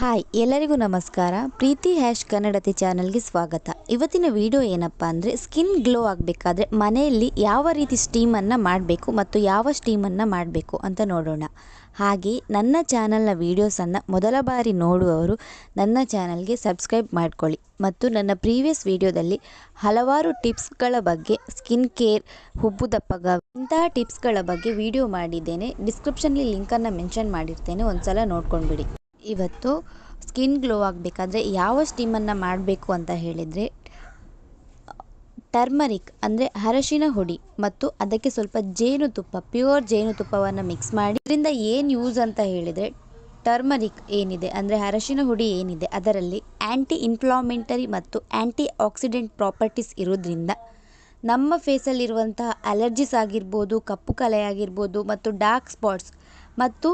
Hi ಎಲ್ಲರಿಗೂ ನಮಸ್ಕಾರ. ಪ್ರೀತಿ hash ಕನ್ನಡತಿ ಚಾನಲ್ಗೆ ಸ್ವಾಗತ. ಇವತ್ತಿನ ವಿಡಿಯೋ ಏನಪ್ಪ ಅಂದರೆ ಸ್ಕಿನ್ ಗ್ಲೋ ಆಗಬೇಕಾದ್ರೆ ಮನೆಯಲ್ಲಿ ಯಾವ ರೀತಿ ಸ್ಟೀಮನ್ನು ಮಾಡಬೇಕು ಮತ್ತು ಯಾವ ಸ್ಟೀಮನ್ನು ಮಾಡಬೇಕು ಅಂತ ನೋಡೋಣ. ಹಾಗೆ ನನ್ನ ಚಾನಲ್ನ ವೀಡಿಯೋಸನ್ನು ಮೊದಲ ಬಾರಿ ನೋಡುವವರು ನನ್ನ ಚಾನಲ್ಗೆ ಸಬ್ಸ್ಕ್ರೈಬ್ ಮಾಡ್ಕೊಳ್ಳಿ ಮತ್ತು ನನ್ನ ಪ್ರೀವಿಯಸ್ ವಿಡಿಯೋದಲ್ಲಿ ಹಲವಾರು ಟಿಪ್ಸ್ಗಳ ಬಗ್ಗೆ ಸ್ಕಿನ್ ಕೇರ್, ಹುಬ್ಬು ದಪ್ಪಗ ಇಂತಹ ಟಿಪ್ಸ್ಗಳ ಬಗ್ಗೆ ವಿಡಿಯೋ ಮಾಡಿದ್ದೇನೆ. ಡಿಸ್ಕ್ರಿಪ್ಷನ್ಲಿ ಲಿಂಕನ್ನು ಮೆನ್ಷನ್ ಮಾಡಿರ್ತೇನೆ, ಒಂದ್ಸಲ ನೋಡ್ಕೊಂಡ್ಬಿಡಿ. ಇವತ್ತು ಸ್ಕಿನ್ ಗ್ಲೋ ಆಗಬೇಕಾದ್ರೆ ಯಾವ ಸ್ಟೀಮನ್ನು ಮಾಡಬೇಕು ಅಂತ ಹೇಳಿದರೆ, ಟರ್ಮರಿಕ್ ಅಂದರೆ ಅರಶಿನ ಹುಡಿ ಮತ್ತು ಅದಕ್ಕೆ ಸ್ವಲ್ಪ ಜೇನುತುಪ್ಪ, ಪ್ಯೂರ್ ಜೇನುತುಪ್ಪವನ್ನು ಮಿಕ್ಸ್ ಮಾಡಿ. ಇದರಿಂದ ಏನು ಯೂಸ್ ಅಂತ ಹೇಳಿದರೆ, ಟರ್ಮರಿಕ್ ಏನಿದೆ ಅಂದರೆ ಅರಶಿನ ಹುಡಿ ಏನಿದೆ ಅದರಲ್ಲಿ ಆ್ಯಂಟಿ ಇನ್ಫ್ಲಾಮೆಂಟರಿ ಮತ್ತು ಆ್ಯಂಟಿ ಆಕ್ಸಿಡೆಂಟ್ ಪ್ರಾಪರ್ಟೀಸ್ ಇರೋದ್ರಿಂದ ನಮ್ಮ ಫೇಸಲ್ಲಿರುವಂತಹ ಅಲರ್ಜೀಸ್ ಆಗಿರ್ಬೋದು, ಕಪ್ಪು ಕಲೆ ಆಗಿರ್ಬೋದು ಮತ್ತು ಡಾರ್ಕ್ ಸ್ಪಾಟ್ಸ್ ಮತ್ತು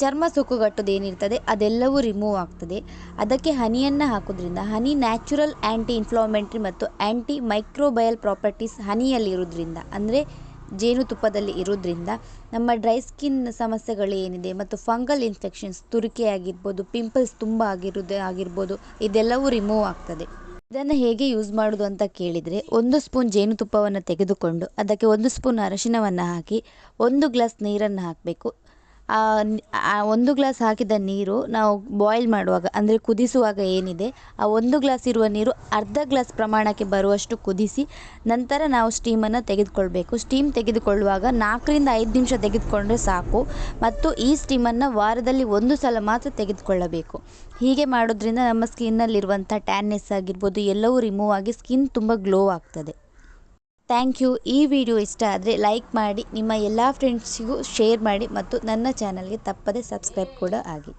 ಚರ್ಮ ಸುಕ್ಕುಗಟ್ಟೋದು ಏನಿರ್ತದೆ ಅದೆಲ್ಲವೂ ರಿಮೂವ್ ಆಗ್ತದೆ. ಅದಕ್ಕೆ ಹನಿಯನ್ನು ಹಾಕೋದ್ರಿಂದ, ಹನಿ ನ್ಯಾಚುರಲ್ ಆ್ಯಂಟಿ ಇನ್ಫ್ಲಾಮೆಂಟ್ರಿ ಮತ್ತು ಆ್ಯಂಟಿ ಮೈಕ್ರೋಬಯಲ್ ಪ್ರಾಪರ್ಟೀಸ್ ಹನಿಯಲ್ಲಿ ಇರೋದ್ರಿಂದ ಅಂದರೆ ಜೇನುತುಪ್ಪದಲ್ಲಿ ಇರೋದ್ರಿಂದ ನಮ್ಮ ಡ್ರೈ ಸ್ಕಿನ್ ಸಮಸ್ಯೆಗಳು ಏನಿದೆ ಮತ್ತು ಫಂಗಲ್ ಇನ್ಫೆಕ್ಷನ್ಸ್, ತುರಿಕೆ ಆಗಿರ್ಬೋದು, ಪಿಂಪಲ್ಸ್ ತುಂಬ ಆಗಿರ್ಬೋದು ಇದೆಲ್ಲವೂ ರಿಮೂವ್ ಆಗ್ತದೆ. ಇದನ್ನು ಹೇಗೆ ಯೂಸ್ ಮಾಡೋದು ಅಂತ ಕೇಳಿದರೆ, 1 ಸ್ಪೂನ್ ಜೇನುತುಪ್ಪವನ್ನು ತೆಗೆದುಕೊಂಡು ಅದಕ್ಕೆ 1 ಸ್ಪೂನ್ ಅರಶಿನವನ್ನು ಹಾಕಿ 1 ಗ್ಲಾಸ್ ನೀರನ್ನು ಹಾಕಬೇಕು. 1 ಗ್ಲಾಸ್ ಹಾಕಿದ ನೀರು ನಾವು ಬಾಯ್ಲ್ ಮಾಡುವಾಗ ಅಂದರೆ ಕುದಿಸುವಾಗ ಏನಿದೆ ಆ 1 ಗ್ಲಾಸ್ ಇರುವ ನೀರು ಅರ್ಧ ಗ್ಲಾಸ್ ಪ್ರಮಾಣಕ್ಕೆ ಬರುವಷ್ಟು ಕುದಿಸಿ ನಂತರ ನಾವು ಸ್ಟೀಮನ್ನು ತೆಗೆದುಕೊಳ್ಬೇಕು. ಸ್ಟೀಮ್ ತೆಗೆದುಕೊಳ್ಳುವಾಗ 4ರಿಂದ 5 ನಿಮಿಷ ತೆಗೆದುಕೊಂಡ್ರೆ ಸಾಕು ಮತ್ತು ಈ ಸ್ಟೀಮನ್ನು ವಾರದಲ್ಲಿ 1 ಸಲ ಮಾತ್ರ ತೆಗೆದುಕೊಳ್ಳಬೇಕು. ಹೀಗೆ ಮಾಡೋದ್ರಿಂದ ನಮ್ಮ ಸ್ಕಿನ್ನಲ್ಲಿರುವಂಥ ಟ್ಯಾನ್ನೆಸ್ ಆಗಿರ್ಬೋದು ಎಲ್ಲವೂ ರಿಮೂವ್ ಆಗಿ ಸ್ಕಿನ್ ತುಂಬ ಗ್ಲೋ ಆಗ್ತದೆ. Thank you. ಈ ವಿಡಿಯೋ ಇಷ್ಟ ಆದರೆ ಲೈಕ್ ಮಾಡಿ, ನಿಮ್ಮ ಎಲ್ಲ ಫ್ರೆಂಡ್ಸಿಗೂ ಶೇರ್ ಮಾಡಿ ಮತ್ತು ನನ್ನ ಚಾನಲ್ಗೆ ತಪ್ಪದೆ ಸಬ್ಸ್ಕ್ರೈಬ್ ಕೂಡ ಆಗಿ.